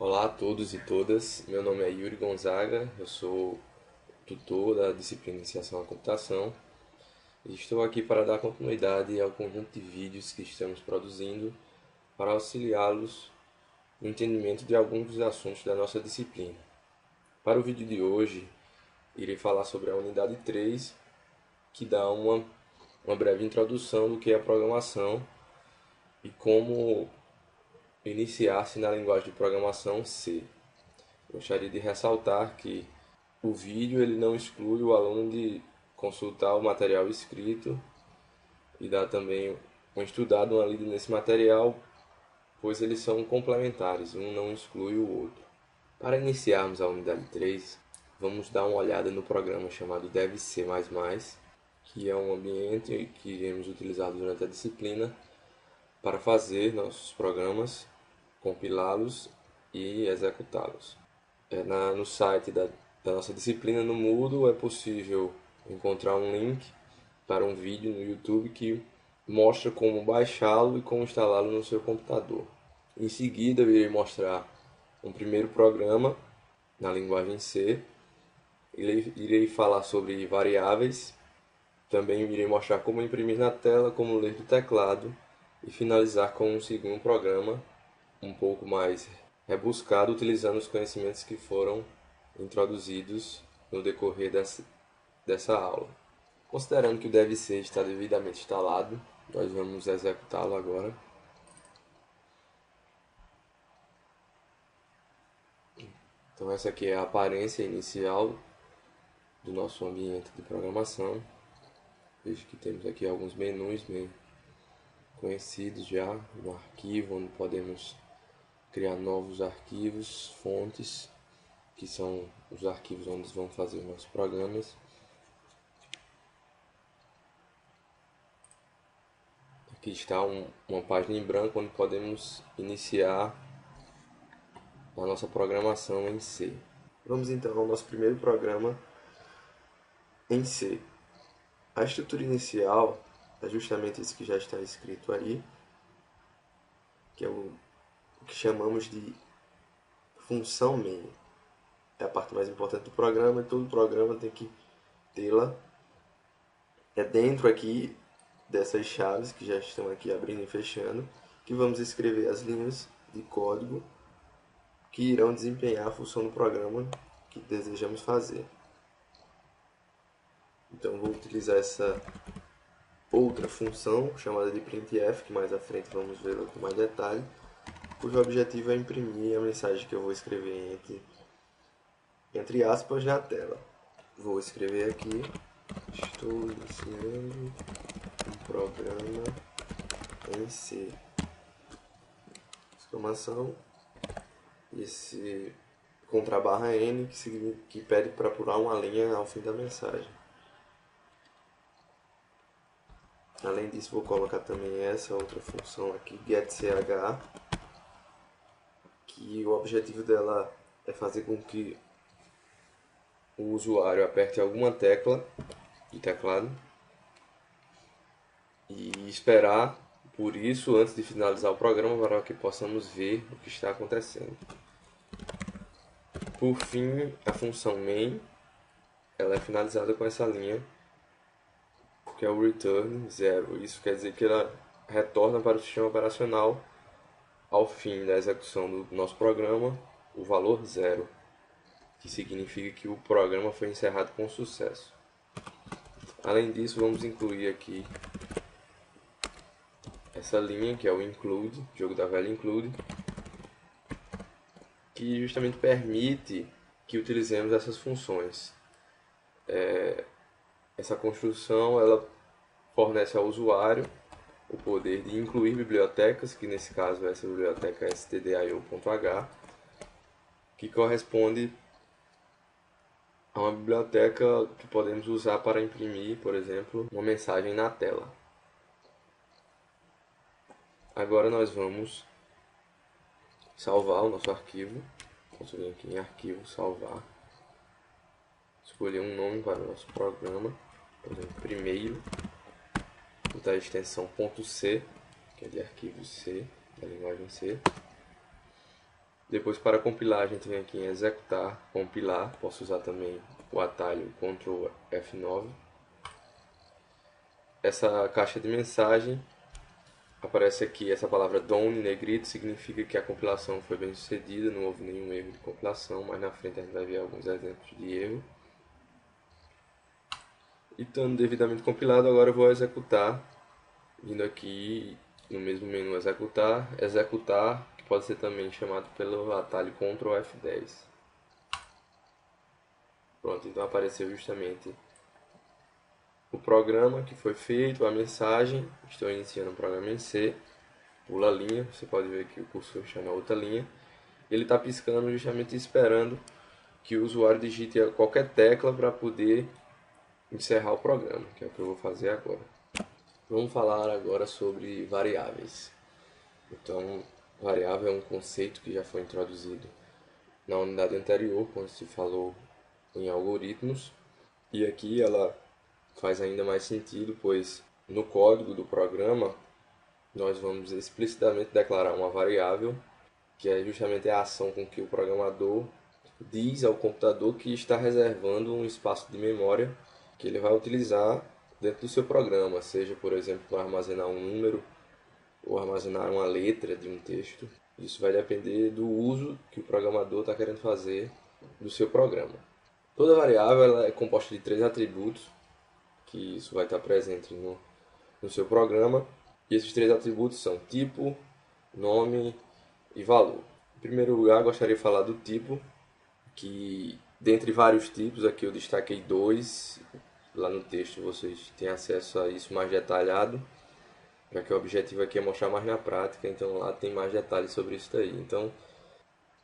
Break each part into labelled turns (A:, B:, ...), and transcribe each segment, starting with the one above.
A: Olá a todos e todas, meu nome é Yuri Gonzaga, eu sou tutor da disciplina de Iniciação à Computação e estou aqui para dar continuidade ao conjunto de vídeos que estamos produzindo para auxiliá-los no entendimento de alguns dos assuntos da nossa disciplina. Para o vídeo de hoje, irei falar sobre a unidade 3, que dá uma breve introdução do que é a programação e como iniciar-se na linguagem de programação C. Gostaria de ressaltar que o vídeo ele não exclui o aluno de consultar o material escrito e dar também uma estudada, uma lida nesse material, pois eles são complementares, um não exclui o outro. Para iniciarmos a unidade 3, vamos dar uma olhada no programa chamado DevC++, que é um ambiente que iremos utilizar durante a disciplina para fazer nossos programas, compilá-los e executá-los. No site da nossa disciplina no Moodle é possível encontrar um link para um vídeo no YouTube que mostra como baixá-lo e como instalá-lo no seu computador. Em seguida, eu irei mostrar um primeiro programa na linguagem C. Irei falar sobre variáveis. Também irei mostrar como imprimir na tela, como ler do teclado e finalizar com um segundo programa um pouco mais rebuscado, utilizando os conhecimentos que foram introduzidos no decorrer dessa aula. Considerando que o DevC está devidamente instalado, nós vamos executá-lo agora. Então essa aqui é a aparência inicial do nosso ambiente de programação. Veja que temos aqui alguns menus bem conhecidos já, um arquivo onde podemos criar novos arquivos, fontes, que são os arquivos onde vamos fazer os nossos programas. Aqui está uma página em branco onde podemos iniciar a nossa programação em C. Vamos então ao nosso primeiro programa em C. A estrutura inicial é justamente isso que já está escrito aí, que é o que chamamos de função main. É a parte mais importante do programa e todo programa tem que tê-la. É dentro aqui dessas chaves que já estão aqui abrindo e fechando que vamos escrever as linhas de código que irão desempenhar a função do programa que desejamos fazer. Então vou utilizar essa outra função chamada de printf, que mais à frente vamos vê-la com mais detalhe, cujo objetivo é imprimir a mensagem que eu vou escrever entre aspas na tela. Vou escrever aqui: estou iniciando um programa em C. Exclamação. Esse contra barra N que pede para pular uma linha ao fim da mensagem. Além disso, vou colocar também essa outra função aqui, getCH, que o objetivo dela é fazer com que o usuário aperte alguma tecla do teclado e esperar por isso antes de finalizar o programa para que possamos ver o que está acontecendo. Por fim, a função main ela é finalizada com essa linha, que é o return 0. Isso quer dizer que ela retorna para o sistema operacional ao fim da execução do nosso programa o valor 0, que significa que o programa foi encerrado com sucesso. Além disso, vamos incluir aqui essa linha que é o include, jogo da velha include, que justamente permite que utilizemos essas funções. Essa construção ela fornece ao usuário o poder de incluir bibliotecas, que nesse caso essa biblioteca é stdio.h, que corresponde a uma biblioteca que podemos usar para imprimir, por exemplo, uma mensagem na tela. Agora nós vamos salvar o nosso arquivo. Vamos vir aqui em arquivo, salvar. Escolher um nome para o nosso programa, por exemplo, primeiro. Botar a extensão .c, que é de arquivo C, da linguagem C. Depois, para compilar, a gente vem aqui em executar, compilar. Posso usar também o atalho Ctrl F9. Essa caixa de mensagem aparece aqui essa palavra done em negrito, significa que a compilação foi bem sucedida, não houve nenhum erro de compilação, mas na frente a gente vai ver alguns exemplos de erro. E estando devidamente compilado, agora eu vou executar, vindo aqui no mesmo menu executar, que pode ser também chamado pelo atalho Ctrl F10. Pronto, então apareceu justamente o programa que foi feito, a mensagem. Estou iniciando um programa em C, pula a linha, você pode ver que o cursor chama outra linha. Ele está piscando justamente esperando que o usuário digite qualquer tecla para poder encerrar o programa, que é o que eu vou fazer agora. Vamos falar agora sobre variáveis. Então, variável é um conceito que já foi introduzido na unidade anterior, quando se falou em algoritmos, e aqui ela faz ainda mais sentido, pois no código do programa nós vamos explicitamente declarar uma variável, que é justamente a ação com que o programador diz ao computador que está reservando um espaço de memória que ele vai utilizar dentro do seu programa, seja, por exemplo, para armazenar um número ou armazenar uma letra de um texto. Isso vai depender do uso que o programador está querendo fazer do seu programa. Toda variável ela é composta de 3 atributos, que isso vai estar presente no seu programa. E esses 3 atributos são tipo, nome e valor. Em primeiro lugar, gostaria de falar do tipo, que dentre vários tipos, aqui eu destaquei 2. Lá no texto vocês têm acesso a isso mais detalhado, já que o objetivo aqui é mostrar mais na prática, então lá tem mais detalhes sobre isso daí. Então,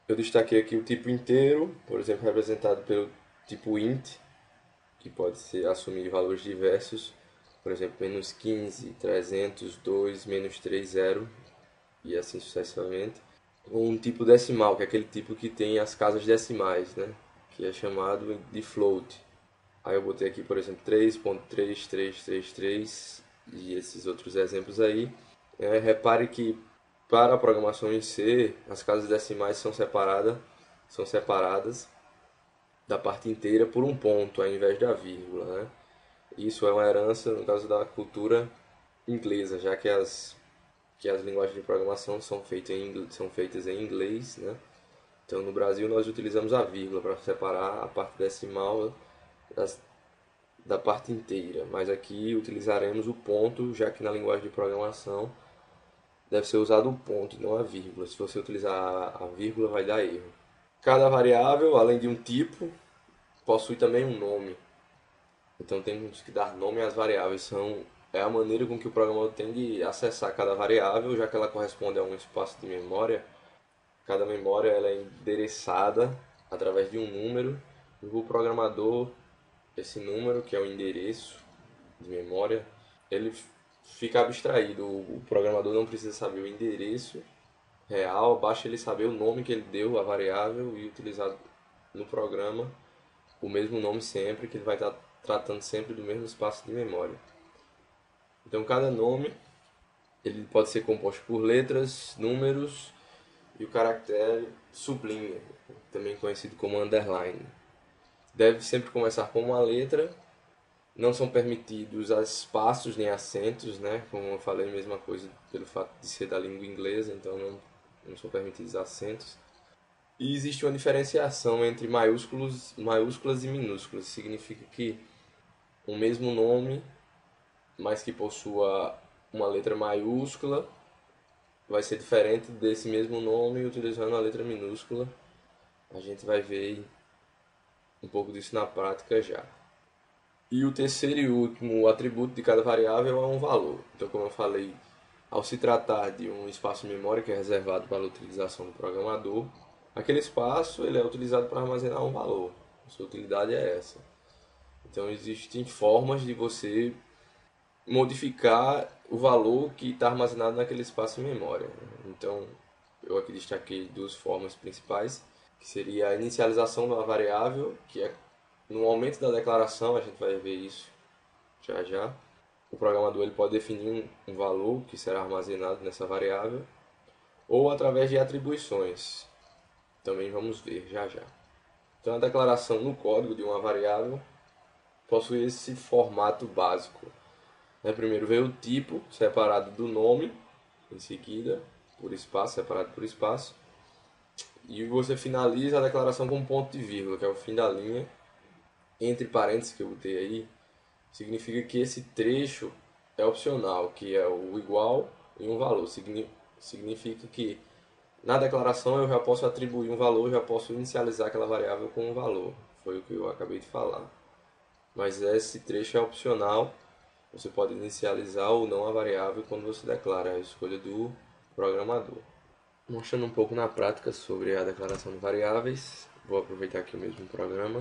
A: eu destaquei aqui o tipo inteiro, por exemplo, representado pelo tipo int, que pode ser assumir valores diversos, por exemplo, -15, 300, 2, -3, 0 e assim sucessivamente. Um tipo decimal, que é aquele tipo que tem as casas decimais, né? Que é chamado de float. Aí eu botei aqui, por exemplo, 3.3333 e esses outros exemplos aí. Repare que para a programação em C, as casas decimais são separadas da parte inteira por um ponto, ao invés da vírgula, né? Isso é uma herança, no caso da cultura inglesa, já que as linguagens de programação são feitas em inglês, né? Então, no Brasil, nós utilizamos a vírgula para separar a parte decimal da parte inteira, mas aqui utilizaremos o ponto, já que na linguagem de programação deve ser usado o ponto e não a vírgula. Se você utilizar a vírgula, vai dar erro. Cada variável, além de um tipo, possui também um nome. Então temos que dar nome às variáveis. É a maneira com que o programador tem de acessar cada variável, já que ela corresponde a um espaço de memória. Cada memória ela é endereçada através de um número. E o programador, esse número, que é o endereço de memória, ele fica abstraído. O programador não precisa saber o endereço real, basta ele saber o nome que ele deu à variável e utilizar no programa o mesmo nome sempre, que ele vai estar tratando sempre do mesmo espaço de memória. Então cada nome ele pode ser composto por letras, números e o caractere sublinha, também conhecido como underline. Deve sempre começar com uma letra. Não são permitidos espaços nem acentos, né? Como eu falei, mesma coisa pelo fato de ser da língua inglesa, então não são permitidos acentos. E existe uma diferenciação entre maiúsculas e minúsculas. Significa que o mesmo nome, mas que possua uma letra maiúscula, vai ser diferente desse mesmo nome utilizando a letra minúscula. A gente vai ver um pouco disso na prática já. E o terceiro e último atributo de cada variável é um valor. Então, como eu falei, ao se tratar de um espaço de memória que é reservado para a utilização do programador, aquele espaço ele é utilizado para armazenar um valor. A sua utilidade é essa. Então, existem formas de você modificar o valor que está armazenado naquele espaço de memória. Então, eu aqui destaquei 2 formas principais, que seria a inicialização de uma variável, que é no momento da declaração, a gente vai ver isso já já. O programador ele pode definir um valor que será armazenado nessa variável, ou através de atribuições. também vamos ver já já. Então a declaração no código de uma variável possui esse formato básico. Primeiro vem o tipo, separado do nome, em seguida por espaço, separado por espaço, e você finaliza a declaração com um ponto de vírgula, que é o fim da linha, entre parênteses que eu botei aí, significa que esse trecho é opcional, que é o igual e um valor. Significa que na declaração eu já posso atribuir um valor, já posso inicializar aquela variável com um valor. Foi o que eu acabei de falar. Mas esse trecho é opcional, você pode inicializar ou não a variável quando você declara, a escolha do programador. Mostrando um pouco na prática sobre a declaração de variáveis, vou aproveitar aqui o mesmo programa.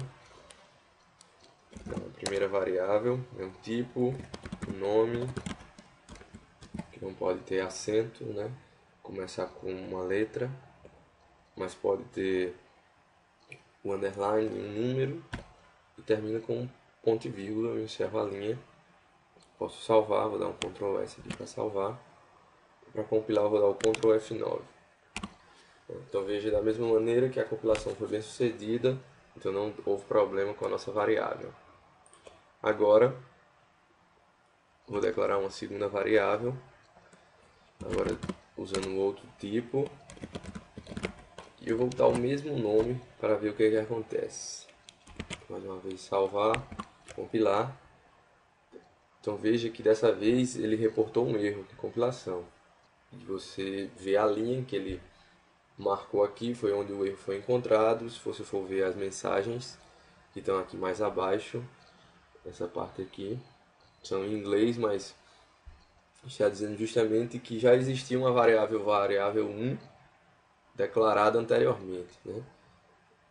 A: Então, a primeira variável é um tipo, um nome, que não pode ter acento, né? Começar com uma letra, mas pode ter o underline, um número, e termina com um ponto e vírgula, eu encerro a linha. Posso salvar, vou dar um Ctrl S aqui para salvar. Para compilar, vou dar o Ctrl F9. Então veja da mesma maneira que a compilação foi bem sucedida, então não houve problema com a nossa variável. Agora, vou declarar uma segunda variável, agora usando outro tipo, e eu vou dar o mesmo nome para ver o que acontece. Mais uma vez salvar, compilar. Então veja que dessa vez ele reportou um erro de compilação. E você vê a linha que ele marcou aqui, foi onde o erro foi encontrado. Se você for ver as mensagens que estão aqui mais abaixo, essa parte aqui, são em inglês, mas está dizendo justamente que já existia uma variável 1 declarada anteriormente, né?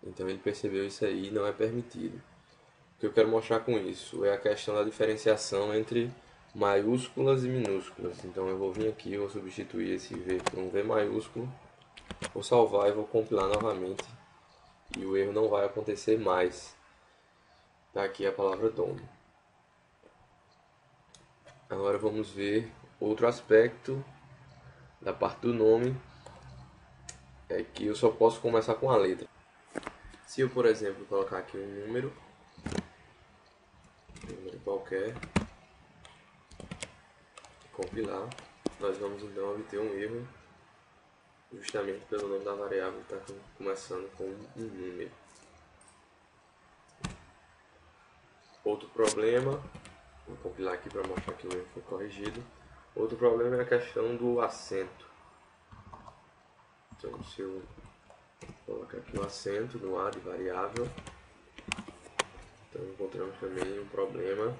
A: Então ele percebeu isso aí e não é permitido. O que eu quero mostrar com isso é a questão da diferenciação entre maiúsculas e minúsculas. Então eu vou vir aqui, vou substituir esse V por um V maiúsculo, vou salvar e vou compilar novamente e o erro não vai acontecer mais. Está aqui a palavra DOM. Agora vamos ver outro aspecto da parte do nome, é que eu só posso começar com a letra. Se eu, por exemplo, colocar aqui um número qualquer, compilar, nós vamos então obter um erro justamente pelo nome da variável que está começando com um número. Outro problema, vou compilar aqui para mostrar que o erro foi corrigido. Outro problema é a questão do acento. Então, se eu colocar aqui o acento no A de variável, então encontramos também um problema,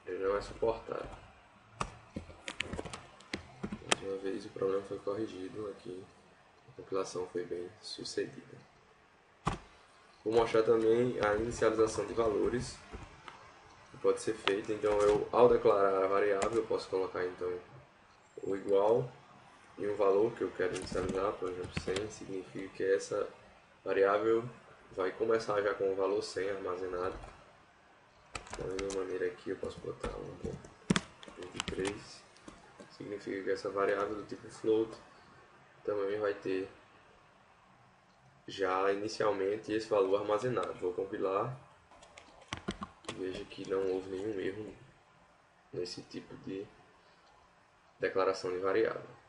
A: ele não é suportado. Mais uma vez o problema foi corrigido aqui, a compilação foi bem sucedida. Vou mostrar também a inicialização de valores, que pode ser feita. Então ao declarar a variável, eu posso colocar então o igual e um valor que eu quero inicializar, por exemplo 100, significa que essa variável vai começar já com o valor 100 armazenado. Da mesma maneira aqui eu posso botar 1.23, significa que essa variável do tipo float também vai ter já inicialmente esse valor armazenado. Vou compilar, veja que não houve nenhum erro nesse tipo de declaração de variável.